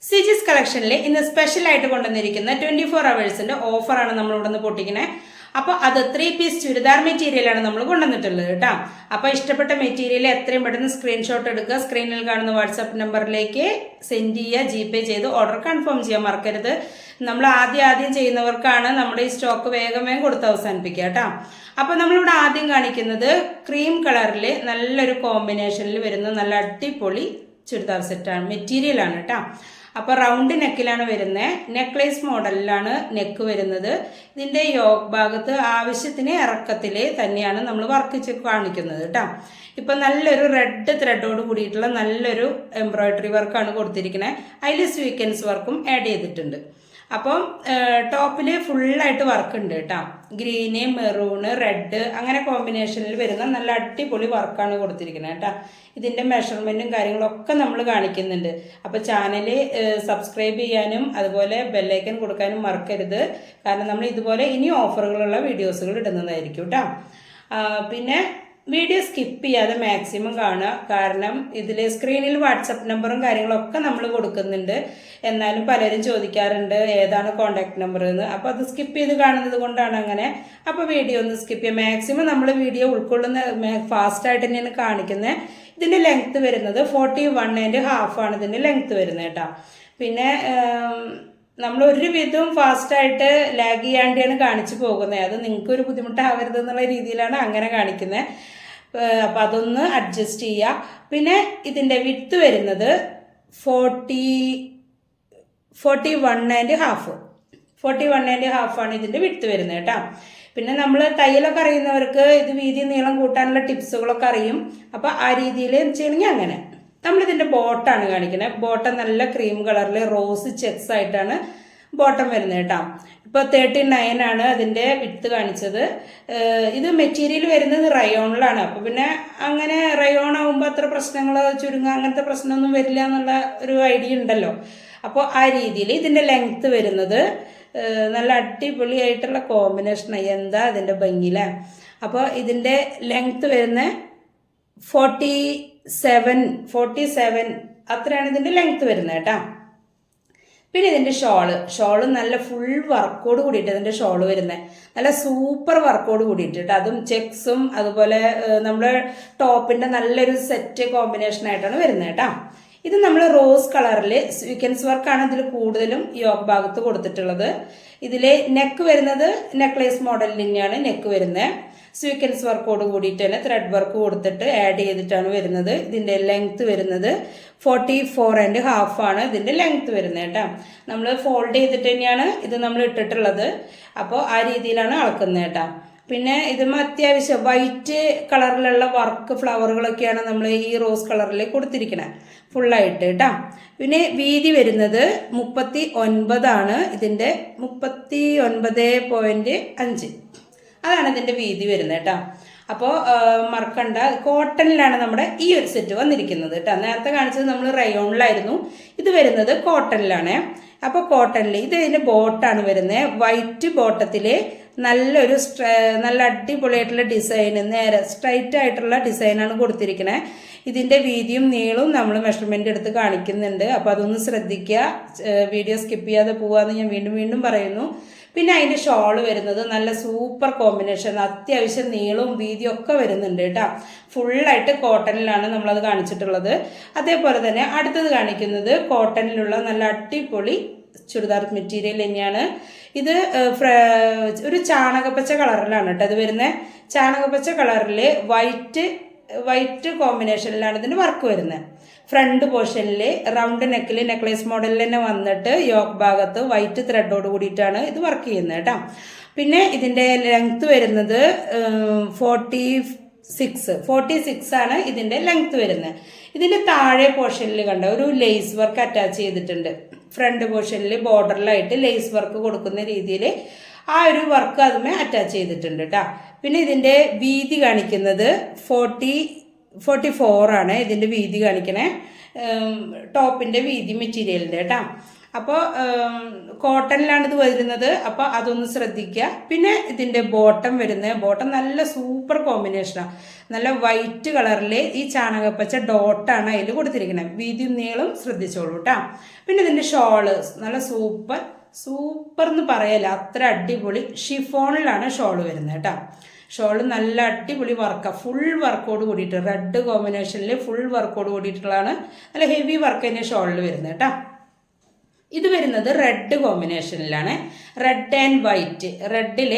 സിജിസ് കളക്ഷനിൽ ഇന്ന് സ്പെഷ്യൽ ആയിട്ട് കൊണ്ടുവന്നിരിക്കുന്ന 24 അവേഴ്സിന്റെ ഓഫറാണ് നമ്മൾ ഇവിടെ നിന്ന് പൊട്ടിക്കണേ. അപ്പോൾ അത് 3 പീസ് ചുരിദാർ മെറ്റീരിയലാണ് നമ്മൾ കൊണ്ടുവന്നിട്ടുള്ളത് കേട്ടോ. അപ്പോൾ ഇഷ്ടപ്പെട്ട മെറ്റീരിയൽ എത്രയും പെട്ടെന്ന് സ്ക്രീൻഷോട്ട് എടുക്കുക, സ്ക്രീനിൽ കാണുന്ന വാട്സാപ്പ് നമ്പറിലേക്ക് സെൻഡ് ചെയ്യുക, ജിപേ ചെയ്ത് ഓർഡർ കൺഫേം ചെയ്യാൻ മറക്കരുത്. നമ്മൾ ആദ്യം ചെയ്യുന്നവർക്കാണ് നമ്മുടെ ഈ സ്റ്റോക്ക് വേഗം കൊടുത്ത് അവസാനിപ്പിക്കുക കേട്ടോ. അപ്പോൾ നമ്മളിവിടെ ആദ്യം കാണിക്കുന്നത് ക്രീം കളറിൽ നല്ലൊരു കോമ്പിനേഷനിൽ വരുന്ന നല്ല അടിപൊളി ചുരിദാർ സെറ്റാണ്, മെറ്റീരിയലാണ് കേട്ടോ. അപ്പോൾ റൗണ്ട് നെക്കിലാണ് വരുന്നത്, നെക്ലേസ് മോഡലിലാണ് നെക്ക് വരുന്നത്. ഇതിൻ്റെ യോഗ് ഭാഗത്ത് ആവശ്യത്തിന് ഇറക്കത്തിൽ തന്നെയാണ് നമ്മൾ വർക്ക് കാണിക്കുന്നത് കേട്ടോ. ഇപ്പം നല്ലൊരു റെഡ് ത്രെഡോട് കൂടിയിട്ടുള്ള നല്ലൊരു എംബ്രോയിഡറി വർക്കാണ് കൊടുത്തിരിക്കുന്നത്. അതിൽ സ്വീക്വൻസ് വർക്കും ആഡ് ചെയ്തിട്ടുണ്ട്. അപ്പം ടോപ്പിൽ ഫുള്ളായിട്ട് വർക്ക് ഉണ്ട് കേട്ടോ. ഗ്രീന്, മെറൂണ്, റെഡ് അങ്ങനെ കോമ്പിനേഷനിൽ വരുന്ന നല്ല അടിപൊളി വർക്കാണ് കൊടുത്തിരിക്കുന്നത് കേട്ടോ. ഇതിൻ്റെ മെഷർമെൻറ്റും കാര്യങ്ങളൊക്കെ നമ്മൾ കാണിക്കുന്നുണ്ട്. അപ്പോൾ ചാനൽ സബ്സ്ക്രൈബ് ചെയ്യാനും അതുപോലെ ബെല്ലൈക്കൻ കൊടുക്കാനും മറക്കരുത്. കാരണം നമ്മൾ ഇതുപോലെ ഇനി ഓഫറുകളുള്ള വീഡിയോസുകൾ ഇടുന്നതായിരിക്കും കേട്ടോ. പിന്നെ വീഡിയോ സ്കിപ്പ് ചെയ്യാതെ മാക്സിമം കാണുക. കാരണം ഇതിൽ സ്ക്രീനിൽ വാട്സപ്പ് നമ്പറും കാര്യങ്ങളൊക്കെ നമ്മൾ കൊടുക്കുന്നുണ്ട്. എന്നാലും പലരും ചോദിക്കാറുണ്ട് ഏതാണ് കോൺടാക്ട് നമ്പർ എന്ന്. അപ്പോൾ അത് സ്കിപ്പ് ചെയ്ത് കാണുന്നത് കൊണ്ടാണ് അങ്ങനെ. അപ്പോൾ വീഡിയോ ഒന്ന് സ്കിപ്പ് ചെയ്യുക. മാക്സിമം നമ്മൾ വീഡിയോ ഉൾക്കൊള്ളുന്ന ഫാസ്റ്റായിട്ട് തന്നെയാണ് കാണിക്കുന്നത്. ഇതിൻ്റെ ലെങ്ത്ത് വരുന്നത് 41.5 ആണ് ഇതിൻ്റെ ലെങ്ത്ത് വരുന്നത് കേട്ടോ. പിന്നെ നമ്മൾ ഒരുവിധം ഫാസ്റ്റായിട്ട് ലാഗ് ചെയ്യാണ്ടാണ് കാണിച്ചു പോകുന്നത്. അത് നിങ്ങൾക്കൊരു ബുദ്ധിമുട്ടാവരുത് എന്നുള്ള രീതിയിലാണ് അങ്ങനെ കാണിക്കുന്നത്. അപ്പോൾ അതൊന്ന് അഡ്ജസ്റ്റ് ചെയ്യുക. പിന്നെ ഇതിൻ്റെ വിഡ്ത്ത് വരുന്നത് 41.5 ആണ് ഇതിൻ്റെ വിഡ്ത്ത് വരുന്നത് കേട്ടോ. പിന്നെ നമ്മൾ തയ്യലൊക്കെ അറിയുന്നവർക്ക് ഇത് വീതി നീളം കൂട്ടാനുള്ള ടിപ്സുകളൊക്കെ അറിയും. അപ്പോൾ ആ രീതിയിൽ ചെയ്യണമെങ്കിൽ അങ്ങനെ. നമ്മളിതിൻ്റെ ബോട്ടാണ് കാണിക്കുന്നത്. ബോട്ടം നല്ല ക്രീം കളറിൽ റോസ് ചെക്സ് ആയിട്ടാണ് ബോട്ടം വരുന്നത് കേട്ടോ. ഇപ്പോൾ 39 ആണ് അതിൻ്റെ വിഡ്ത്ത് കാണിച്ചത്. ഇത് മെറ്റീരിയൽ വരുന്നത് റയോണിലാണ്. അപ്പോൾ പിന്നെ അങ്ങനെ റയോൺ ആകുമ്പോൾ അത്ര പ്രശ്നങ്ങൾ ചുരുങ്ങുക അങ്ങനത്തെ പ്രശ്നമൊന്നും വരില്ല എന്നുള്ള ഒരു ഐഡിയ ഉണ്ടല്ലോ. അപ്പോൾ ആ രീതിയിൽ ഇതിൻ്റെ ലെങ്ത്ത് വരുന്നത് നല്ല അടിപൊളിയായിട്ടുള്ള കോമ്പിനേഷനായി. എന്താ അതിൻ്റെ ഭംഗിയില്ലേ. അപ്പോൾ ഇതിൻ്റെ ലെങ്ത്ത് വരുന്ന 47 അത്രയാണ് ഇതിൻ്റെ ലെങ്ത്ത് വരുന്നത് കേട്ടോ. പിന്നെ ഇതിൻ്റെ ഷോള് നല്ല ഫുൾ വർക്കോട് കൂടിയിട്ട് ഇതിൻ്റെ ഷോള് വരുന്നത് നല്ല സൂപ്പർ വർക്കോട് കൂടിയിട്ട് കേട്ടോ. അതും ചെക്സും അതുപോലെ നമ്മുടെ ടോപ്പിൻ്റെ നല്ലൊരു സെറ്റ് കോമ്പിനേഷനായിട്ടാണ് വരുന്നത് കേട്ടോ. ഇത് നമ്മൾ റോസ് കളറിൽ സ്വീക്വൻസ് വർക്കാണ് ഇതിൽ കൂടുതലും യോഗ് ഭാഗത്ത് കൊടുത്തിട്ടുള്ളത്. ഇതിൽ നെക്ക് വരുന്നത് നെക്ലേസ് മോഡലിൽ തന്നെയാണ് നെക്ക് വരുന്നത്. സ്വീക്വൻസ് വർക്കോട് കൂടിയിട്ട് തന്നെ ത്രെഡ് വർക്ക് കൊടുത്തിട്ട് ആഡ് ചെയ്തിട്ടാണ് വരുന്നത്. ഇതിൻ്റെ ലെങ്ത്ത് വരുന്നത് 44.5 ആണ് ഇതിൻ്റെ ലെങ്ത്ത് വരുന്നത് കേട്ടോ. നമ്മൾ ഫോൾഡ് ചെയ്തിട്ട് തന്നെയാണ് ഇത് നമ്മൾ ഇട്ടിട്ടുള്ളത്. അപ്പോൾ ആ രീതിയിലാണ് അളക്കുന്നത് കേട്ടോ. പിന്നെ ഇതും അത്യാവശ്യം വൈറ്റ് കളറിലുള്ള വർക്ക് ഫ്ലവറുകളൊക്കെയാണ് നമ്മൾ ഈ റോസ് കളറിൽ കൊടുത്തിരിക്കുന്നത് ഫുള്ളായിട്ട് കേട്ടോ. പിന്നെ വീതി വരുന്നത് 39 ആണ്. ഇതിൻ്റെ 39.5 അതാണ് ഇതിൻ്റെ വീതി വരുന്നത് കേട്ടോ. അപ്പോൾ മറക്കണ്ട, കോട്ടണിലാണ് നമ്മുടെ ഈ ഒരു സെറ്റ് വന്നിരിക്കുന്നത് കേട്ടോ. നേരത്തെ കാണിച്ചത് നമ്മൾ റയോണിലായിരുന്നു, ഇത് വരുന്നത് കോട്ടണിലാണ്. അപ്പോൾ കോട്ടണിൽ ഇത് ഇതിൻ്റെ ബോട്ടാണ് വരുന്നത്. വൈറ്റ് ബോട്ടത്തിൽ നല്ലൊരു നല്ല അടിപൊളിയായിട്ടുള്ള ഡിസൈൻ, നേരെ സ്ട്രൈറ്റ് ആയിട്ടുള്ള ഡിസൈനാണ് കൊടുത്തിരിക്കുന്നത്. ഇതിൻ്റെ വീതിയും നീളവും നമ്മൾ മെഷർമെൻ്റ് എടുത്ത് കാണിക്കുന്നുണ്ട്. അപ്പോൾ അതൊന്ന് ശ്രദ്ധിക്കുക, വീഡിയോ സ്കിപ്പ് ചെയ്യാതെ പോകാമെന്ന് ഞാൻ വീണ്ടും പറയുന്നു. പിന്നെ അതിൻ്റെ ഷോള് വരുന്നത് നല്ല സൂപ്പർ കോമ്പിനേഷൻ, അത്യാവശ്യം നീളവും വീതിയും ഒക്കെ വരുന്നുണ്ട് കേട്ടോ. ഫുള്ളായിട്ട് കോട്ടണിലാണ് നമ്മളത് കാണിച്ചിട്ടുള്ളത്. അതേപോലെ തന്നെ അടുത്തത് കാണിക്കുന്നത് കോട്ടണിലുള്ള നല്ല അടിപൊളി ചുരിദാർ മെറ്റീരിയൽ തന്നെയാണ്. ഇത് ഒരു ചാണകപ്പച്ച കളറിലാണ് കേട്ടോ ഇത് വരുന്നത്. ചാണകപ്പച്ച കളറിൽ വൈറ്റ് കോമ്പിനേഷനിലാണ് ഇതിൻ്റെ വർക്ക് വരുന്നത്. ഫ്രണ്ട് പോർഷനിൽ റൗണ്ട് നെക്കിൽ നെക്ലേസ് മോഡലിൽ തന്നെ വന്നിട്ട് യോക്ക് ഭാഗത്ത് വൈറ്റ് ത്രെഡോട് കൂടിയിട്ടാണ് ഇത് വർക്ക് ചെയ്യുന്നത് കേട്ടോ. പിന്നെ ഇതിൻ്റെ ലെങ്ത്ത് വരുന്നത് 46 ആണ് ഇതിൻ്റെ ലെങ്ത്ത് വരുന്നത്. ഇതിൻ്റെ താഴെ പോർഷനിൽ കണ്ട ഒരു ലേസ് വർക്ക് അറ്റാച്ച് ചെയ്തിട്ടുണ്ട്. ഫ്രണ്ട് പോർഷനിൽ ബോർഡറിലായിട്ട് ലേസ് വർക്ക് കൊടുക്കുന്ന രീതിയിൽ ആ ഒരു വർക്ക് അതുമേ അറ്റാച്ച് ചെയ്തിട്ടുണ്ട് കേട്ടോ. പിന്നെ ഇതിൻ്റെ വീതി കാണിക്കുന്നത് 44 ആണ് ഇതിൻ്റെ വീതി കാണിക്കണേ. ടോപ്പിൻ്റെ വീതി മെറ്റീരിയലിൻ്റെ കേട്ടോ. അപ്പോൾ കോട്ടണിലാണ് ഇത് വരുന്നത്. അപ്പോൾ അതൊന്ന് ശ്രദ്ധിക്കുക. പിന്നെ ഇതിൻ്റെ ബോട്ടം വരുന്നത്, ബോട്ടം നല്ല സൂപ്പർ കോമ്പിനേഷനാണ്. നല്ല വൈറ്റ് കളറിൽ ഈ ചാണകപ്പച്ച ഡോട്ടാണ് അതിൽ കൊടുത്തിരിക്കുന്നത്. വീതി നീളം ശ്രദ്ധിച്ചോളൂ കേട്ടോ. പിന്നെ ഇതിൻ്റെ ഷോള് നല്ല സൂപ്പർ എന്ന് പറയല്ല, അത്ര അടിപൊളി ഷിഫോണിലാണ് ഷോള് വരുന്നത് കേട്ടോ. ഷോള് നല്ല അടിപൊളി വർക്കാണ്, ഫുൾ വർക്കോട് കൂടിയിട്ട് റെഡ് കോമ്പിനേഷനിൽ ഫുൾ വർക്കോട് കൂടിയിട്ടുള്ളതാണ്. നല്ല ഹെവി വർക്ക് തന്നെ ഷോളിൽ വരുന്നത് കേട്ടോ. ഇത് വരുന്നത് റെഡ് കോമ്പിനേഷനിലാണ്, റെഡ് ആൻഡ് വൈറ്റ്. റെഡിൽ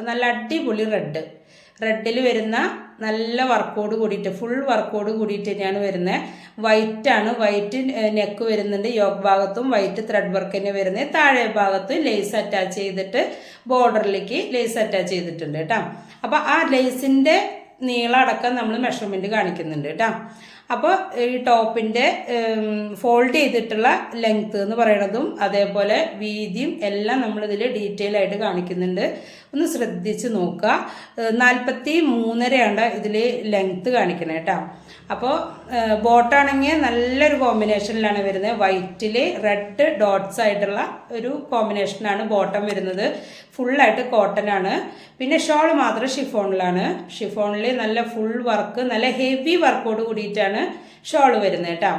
നല്ല അടിപൊളി റെഡിൽ വരുന്ന നല്ല വർക്കോട് കൂടിയിട്ട് ഫുൾ വർക്കോട് കൂടിയിട്ട് തന്നെയാണ് വരുന്നത്. വൈറ്റ് നെക്ക് വരുന്നുണ്ട്, യോക്ക് ഭാഗത്തും വൈറ്റ് ത്രെഡ് വർക്ക് തന്നെ വരുന്നത്. താഴെ ഭാഗത്ത് ലേസ് അറ്റാച്ച് ചെയ്തിട്ട് ബോർഡറിലേക്ക് ലേസ് അറ്റാച്ച് ചെയ്തിട്ടുണ്ട് കേട്ടോ. അപ്പോൾ ആ ലേസിൻ്റെ നീളം അടക്കം നമ്മൾ മെഷർമെൻറ്റ് കാണിക്കുന്നുണ്ട് കേട്ടോ. അപ്പോൾ ഈ ടോപ്പിൻ്റെ ഫോൾഡ് ചെയ്തിട്ടുള്ള ലെങ്ത്ത് എന്ന് പറയണതും അതേപോലെ വീതിയും എല്ലാം നമ്മളിതിൽ ഡീറ്റെയിൽ ആയിട്ട് കാണിക്കുന്നുണ്ട്. ഒന്ന് ശ്രദ്ധിച്ച് നോക്കുക. 43.5 ഇതിൽ ലെങ്ത്ത് കാണിക്കണേ കേട്ടോ. അപ്പോൾ ബോട്ടാണെങ്കിൽ നല്ലൊരു കോമ്പിനേഷനിലാണ് വരുന്നത്. വൈറ്റിൽ റെഡ് ഡോട്ട്സ് ആയിട്ടുള്ള ഒരു കോമ്പിനേഷനാണ് ബോട്ടം വരുന്നത്. ഫുള്ളായിട്ട് കോട്ടനാണ്. പിന്നെ ഷോൾ മാത്രം ഷിഫോണിലാണ്. ഷിഫോണിൽ നല്ല ഫുൾ വർക്ക്, നല്ല ഹെവി വർക്കോട് കൂടിയിട്ടാണ് ഷോൾ വരുന്നത് കേട്ടോ.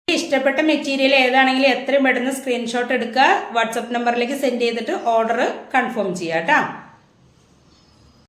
ഇഷ്ടപ്പെട്ട മെറ്റീരിയൽ ഏതാണെങ്കിലും എത്രയും പെട്ടെന്ന് സ്ക്രീൻഷോട്ട് എടുക്കുക, വാട്സപ്പ് നമ്പറിലേക്ക് സെൻഡ് ചെയ്തിട്ട് ഓർഡർ കൺഫേം ചെയ്യാം കേട്ടോ.